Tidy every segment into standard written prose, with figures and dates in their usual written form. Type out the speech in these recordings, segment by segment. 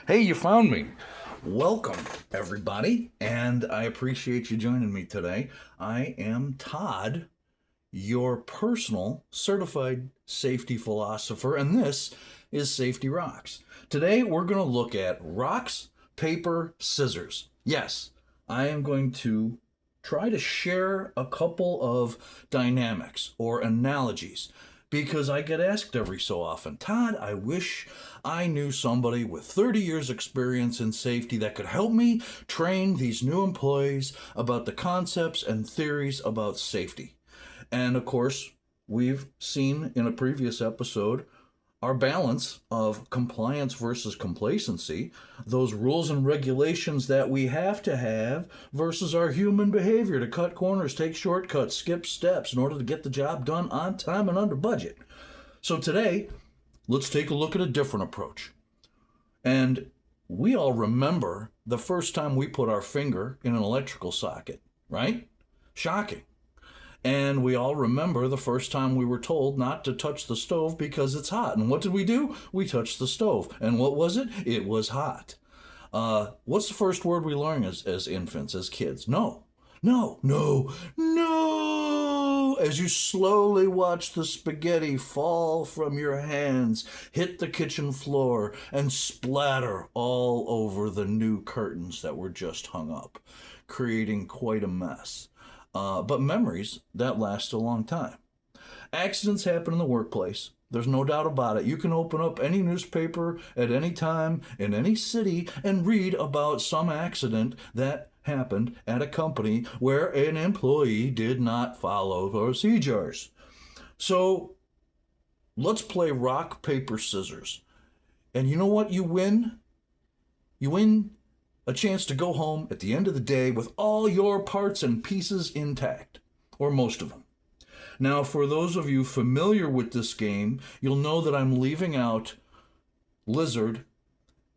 Hey, you found me. Welcome, everybody, and I appreciate you joining me today. I am Todd, your personal certified safety philosopher, and this is Safety Rocks. Today, we're going to look at rocks, paper, scissors. Yes, I am going to try to share a couple of dynamics or analogies because I get asked every so often, Todd, I wish I knew somebody with 30 years experience in safety that could help me train these new employees about the concepts and theories about safety. And of course, we've seen in a previous episode our balance of compliance versus complacency, those rules and regulations that we have to have versus our human behavior to cut corners, take shortcuts, skip steps in order to get the job done on time and under budget. So today, let's take a look at a different approach. And we all remember the first time we put our finger in an electrical socket, right? Shocking. And we all remember the first time we were told not to touch the stove because it's hot. And what did we do? We touched the stove. And what was it? It was hot. What's the first word we learn as infants, as kids? No. No, no, no! As you slowly watch the spaghetti fall from your hands, hit the kitchen floor, and splatter all over the new curtains that were just hung up, creating quite a mess. But memories that last a long time. Accidents happen in the workplace. There's no doubt about it. You can open up any newspaper at any time in any city and read about some accident that happened at a company where an employee did not follow procedures. So let's play rock, paper, scissors. And you know what you win? You win a chance to go home at the end of the day with all your parts and pieces intact, or most of them. Now, for those of you familiar with this game, you'll know that I'm leaving out Lizard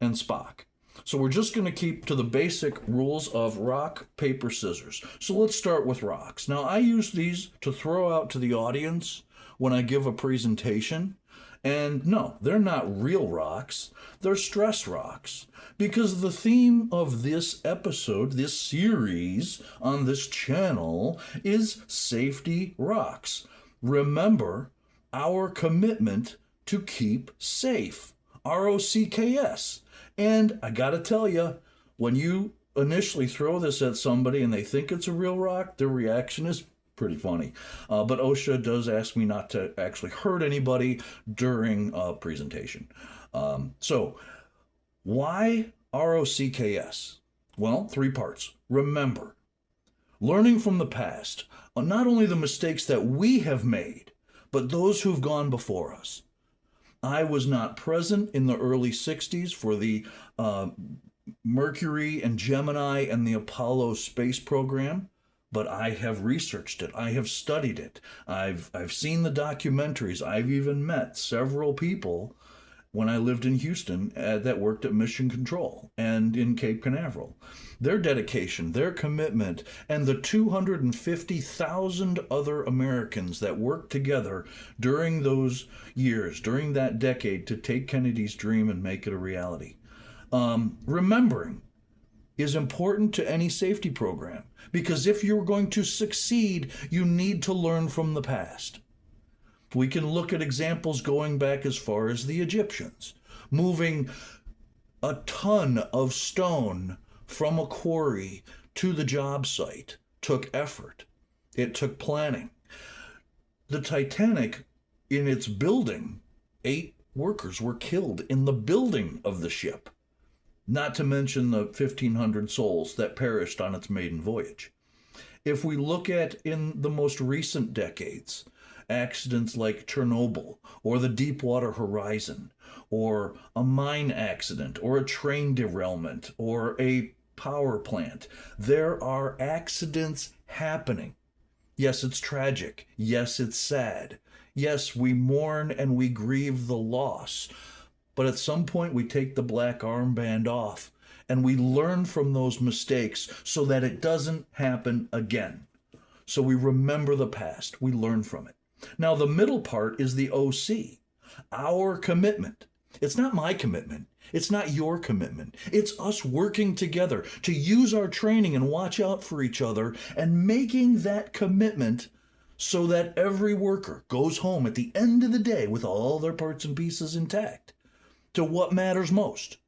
and Spock. So we're just going to keep to the basic rules of rock, paper, scissors. So let's start with rocks. Now, I use these to throw out to the audience when I give a presentation. And no, they're not real rocks, they're stress rocks. Because the theme of this episode, this series on this channel, is Safety Rocks. Remember our commitment to keep safe. R.O.C.K.S. And I gotta tell you, when you initially throw this at somebody and they think it's a real rock, their reaction is pretty funny. But OSHA does ask me not to actually hurt anybody during a presentation. So, why R.O.C.K.S? Well, three parts. Remember, learning from the past, not only the mistakes that we have made, but those who've gone before us. I was not present in the early 60s for the Mercury and Gemini and the Apollo space program, but I have researched it. I have studied it. I've seen the documentaries. I've even met several people when I lived in Houston that worked at Mission Control and in Cape Canaveral. Their dedication, their commitment, and the 250,000 other Americans that worked together during those years, during that decade, to take Kennedy's dream and make it a reality. Remembering is important to any safety program because if you're going to succeed, you need to learn from the past. We can look at examples going back as far as the Egyptians, moving a ton of stone from a quarry to the job site took effort. It took planning. The Titanic, in its building, 8 workers were killed in the building of the ship, not to mention the 1,500 souls that perished on its maiden voyage. If we look at in the most recent decades, accidents like Chernobyl or the Deepwater Horizon or a mine accident or a train derailment or a power plant, there are accidents happening. Yes, it's tragic. Yes, it's sad. Yes, we mourn and we grieve the loss. But at some point, we take the black armband off and we learn from those mistakes so that it doesn't happen again. So we remember the past, we learn from it. Now, the middle part is the OC, our commitment. It's not my commitment. It's not your commitment. It's us working together to use our training and watch out for each other and making that commitment so that every worker goes home at the end of the day with all their parts and pieces intact to what matters most.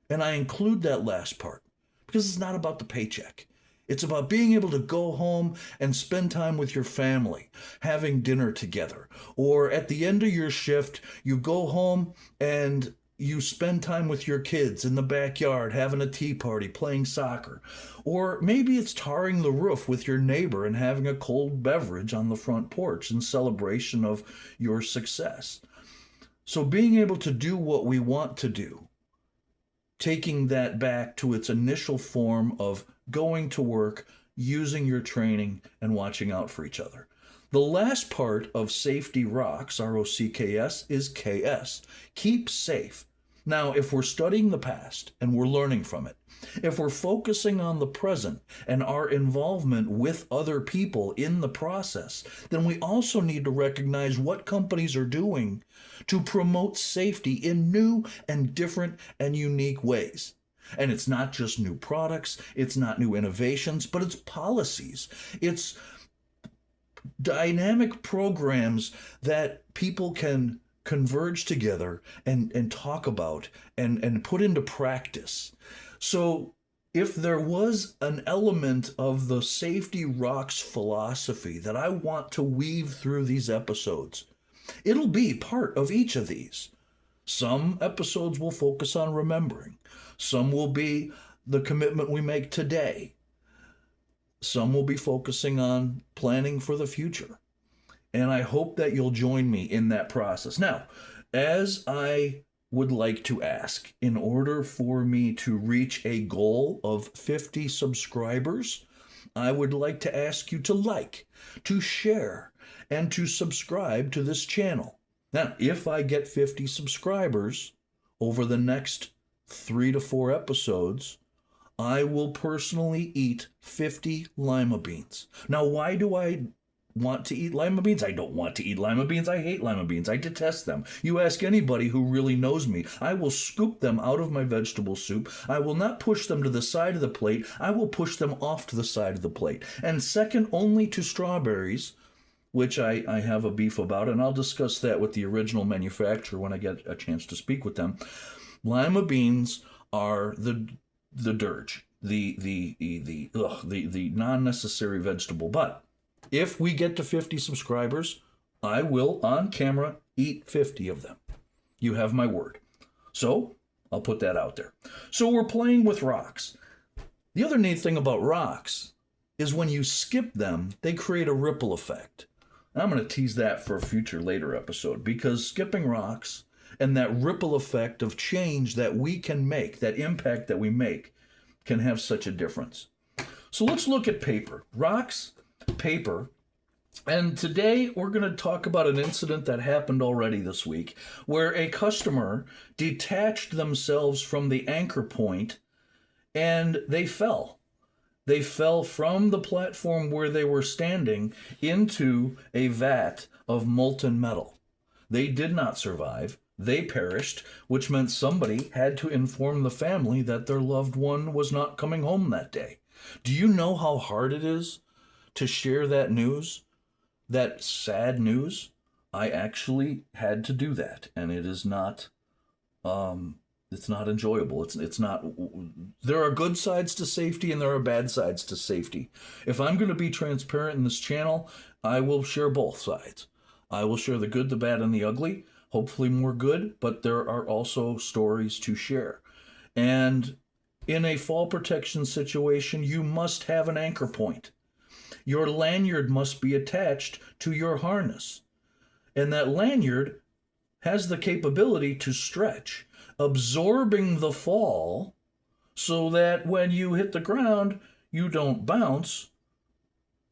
And I include that last part because it's not about the paycheck. It's about being able to go home and spend time with your family, having dinner together. Or at the end of your shift, you go home and you spend time with your kids in the backyard, having a tea party, playing soccer. Or maybe it's tarring the roof with your neighbor and having a cold beverage on the front porch in celebration of your success. So being able to do what we want to do, taking that back to its initial form of going to work, using your training, and watching out for each other. The last part of Safety Rocks, R.O.C.K.S, is K.S. Keep safe. Now, if we're studying the past and we're learning from it, if we're focusing on the present and our involvement with other people in the process, then we also need to recognize what companies are doing to promote safety in new and different and unique ways. And it's not just new products, it's not new innovations, but it's policies. It's dynamic programs that people can converge together and talk about and put into practice. So if there was an element of the Safety Rocks philosophy that I want to weave through these episodes, it'll be part of each of these. Some episodes will focus on remembering. Some will be the commitment we make today. Some will be focusing on planning for the future. And I hope that you'll join me in that process. Now, as I would like to ask, in order for me to reach a goal of 50 subscribers, I would like to ask you to like, to share, and to subscribe to this channel. Now, if I get 50 subscribers over the next 3 to 4 episodes, I will personally eat 50 lima beans. Now, why do I want to eat lima beans? I don't want to eat lima beans. I hate lima beans. I detest them. You ask anybody who really knows me, I will scoop them out of my vegetable soup. I will not push them to the side of the plate. I will push them off to the side of the plate. And second only to strawberries, which I have a beef about, and I'll discuss that with the original manufacturer when I get a chance to speak with them. Lima beans are the dirge, the non-necessary vegetable. But if we get to 50 subscribers, I will, on camera, eat 50 of them. You have my word. So, I'll put that out there. So we're playing with rocks. The other neat thing about rocks is when you skip them, they create a ripple effect. And I'm going to tease that for a future later episode, because skipping rocks and that ripple effect of change that we can make, that impact that we make, can have such a difference. So let's look at paper. Rocks, paper, and today we're going to talk about an incident that happened already this week where a customer detached themselves from the anchor point and they fell. They fell from the platform where they were standing into a vat of molten metal. They did not survive. They perished, which meant somebody had to inform the family that their loved one was not coming home that day. Do you know how hard it is to share that news, that sad news? I actually had to do that, and it is not, it's not enjoyable. It's not. There are good sides to safety, and there are bad sides to safety. If I'm going to be transparent in this channel, I will share both sides. I will share the good, the bad, and the ugly. Hopefully more good, but there are also stories to share. And in a fall protection situation, you must have an anchor point. Your lanyard must be attached to your harness. And that lanyard has the capability to stretch, absorbing the fall so that when you hit the ground, you don't bounce,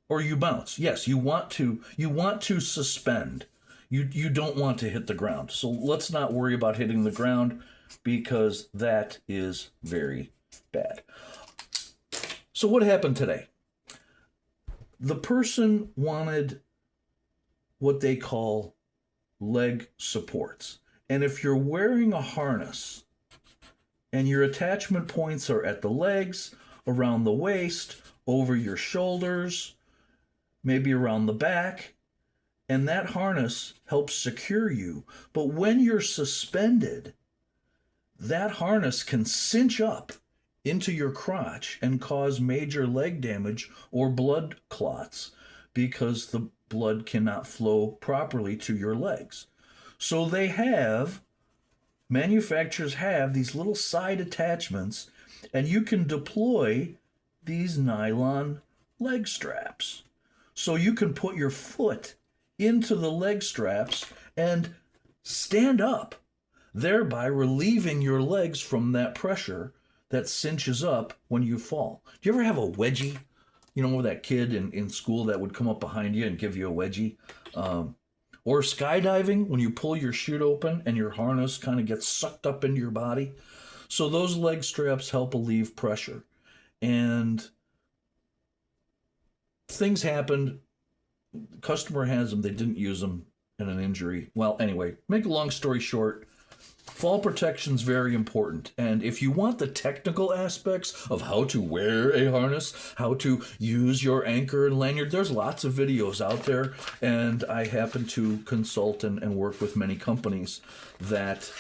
or you bounce. Yes, you want to suspend. You don't want to hit the ground. So let's not worry about hitting the ground, because that is very bad. So what happened today? The person wanted what they call leg supports. And if you're wearing a harness and your attachment points are at the legs, around the waist, over your shoulders, maybe around the back, and that harness helps secure you. But when you're suspended, that harness can cinch up into your crotch and cause major leg damage or blood clots because the blood cannot flow properly to your legs. So manufacturers have these little side attachments, and you can deploy these nylon leg straps. So you can put your foot into the leg straps and stand up, thereby relieving your legs from that pressure that cinches up when you fall. Do you ever have a wedgie? You know, that kid in school that would come up behind you and give you a wedgie? Or skydiving, when you pull your chute open and your harness kind of gets sucked up into your body. So those leg straps help relieve pressure. And things happened. The customer has them. They didn't use them in an injury. Well, anyway, make a long story short, fall protection is very important. And if you want the technical aspects of how to wear a harness, how to use your anchor and lanyard, there's lots of videos out there. And I happen to consult and work with many companies that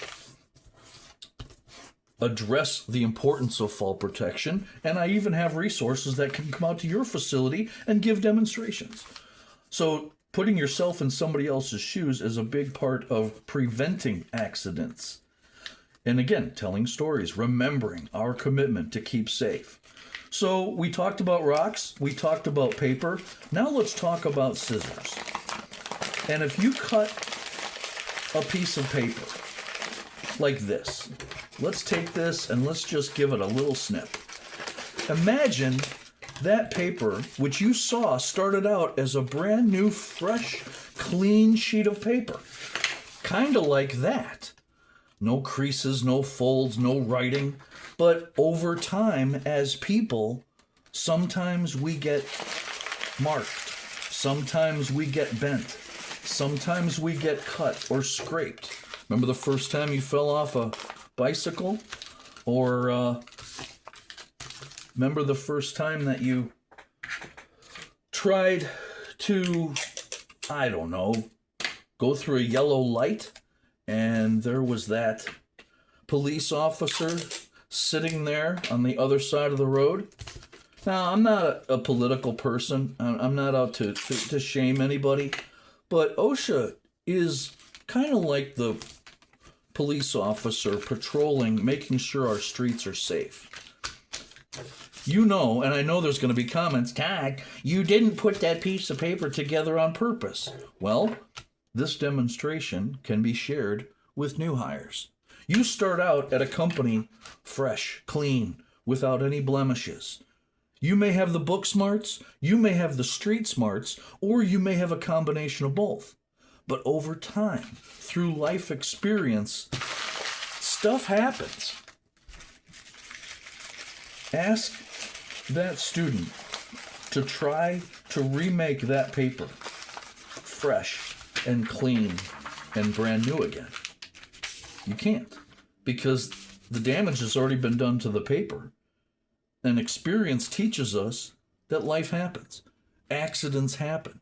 address the importance of fall protection. And I even have resources that can come out to your facility and give demonstrations. So putting yourself in somebody else's shoes is a big part of preventing accidents. And again, telling stories, remembering our commitment to keep safe. So we talked about rocks, we talked about paper. Now let's talk about scissors. And if you cut a piece of paper like this, let's take this and let's just give it a little snip. Imagine that paper, which you saw started out as a brand new, fresh, clean sheet of paper. Kind of like that. No creases, no folds, no writing. But over time, as people, sometimes we get marked. Sometimes we get bent. Sometimes we get cut or scraped. Remember the first time you fell off a bicycle? Or remember the first time that you tried to, I don't know, go through a yellow light and there was that police officer sitting there on the other side of the road? Now, I'm not a political person. I'm not out to shame anybody. But OSHA is kind of like the police officer patrolling, making sure our streets are safe. You know, and I know there's going to be comments, Todd, you didn't put that piece of paper together on purpose. Well, this demonstration can be shared with new hires. You start out at a company fresh, clean, without any blemishes. You may have the book smarts, you may have the street smarts, or you may have a combination of both. But over time, through life experience, stuff happens. Ask that student to try to remake that paper fresh and clean and brand new again. You can't, because the damage has already been done to the paper. And experience teaches us that life happens. Accidents happen.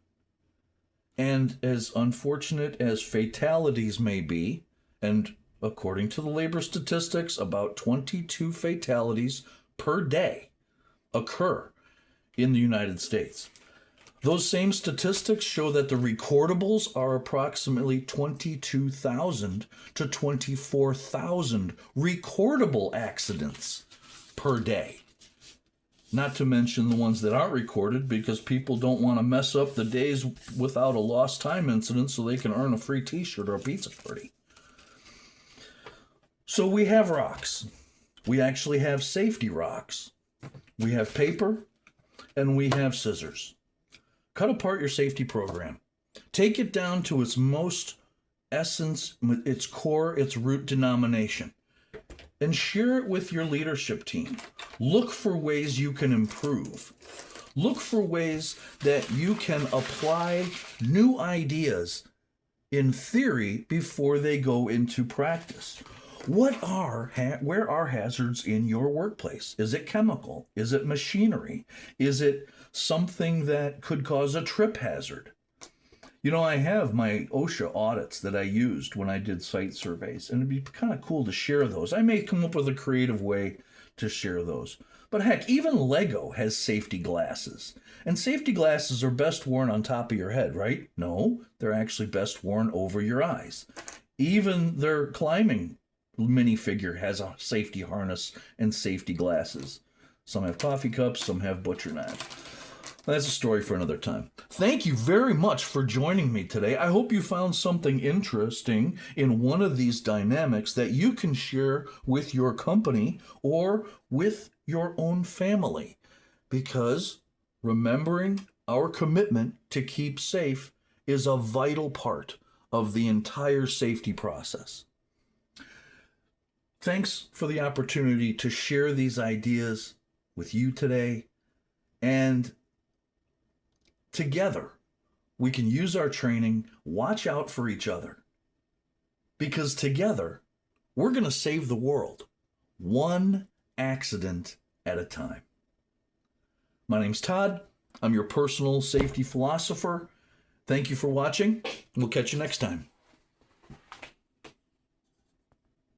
And as unfortunate as fatalities may be, and according to the labor statistics, about 22 fatalities per day occur in the United States. Those same statistics show that the recordables are approximately 22,000 to 24,000 recordable accidents per day. Not to mention the ones that aren't recorded, because people don't want to mess up the days without a lost time incident so they can earn a free t-shirt or a pizza party. So we have rocks. We actually have safety rocks. We have paper, and we have scissors. Cut apart your safety program. Take it down to its most essence, its core, its root denomination. And share it with your leadership team. Look for ways you can improve. Look for ways that you can apply new ideas in theory before they go into practice. Where are hazards in your workplace? Is it chemical? Is it machinery? Is it something that could cause a trip hazard? You know, I have my OSHA audits that I used when I did site surveys, and it'd be kind of cool to share those. I may come up with a creative way to share those. But heck, even Lego has safety glasses. And safety glasses are best worn on top of your head, right? No, they're actually best worn over your eyes. Even their climbing minifigure has a safety harness and safety glasses. Some have coffee cups, some have butcher knives. That's a story for another time. Thank you very much for joining me today. I hope you found something interesting in one of these dynamics that you can share with your company or with your own family. Because remembering our commitment to keep safe is a vital part of the entire safety process. Thanks for the opportunity to share these ideas with you today, and together we can use our training, watch out for each other, because together we're going to save the world, one accident at a time. My name's Todd. I'm your personal safety philosopher. Thank you for watching. We'll catch you next time.